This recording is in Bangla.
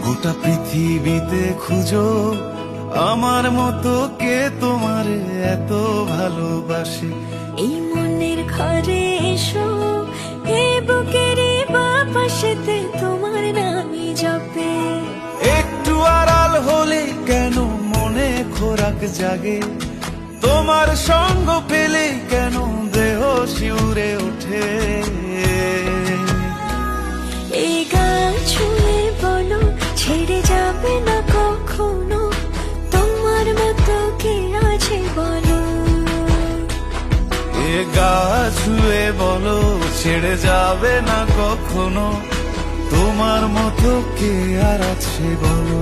গোটা পৃথিবীতে খুঁজো আমার মতো কে তোমার এত ভালোবাসে। এই মনের ঘরে এসো, এই বুকের বাপাশেতে তোমার নামই জপে। একটু আড়াল হলে কেন মনে খোরাক জাগে, তোমার সঙ্গ পেলে কেন দেহ শিউরে ওঠে। এই গান ছুঁয়ে বলো ছেড়ে যাবে না কখনো, তোমার মতো কে আছে বলো। এ গা ছুঁয়ে বলো ছেড়ে যাবে না কখনো, তোমার মতো কে আর আছে বলো।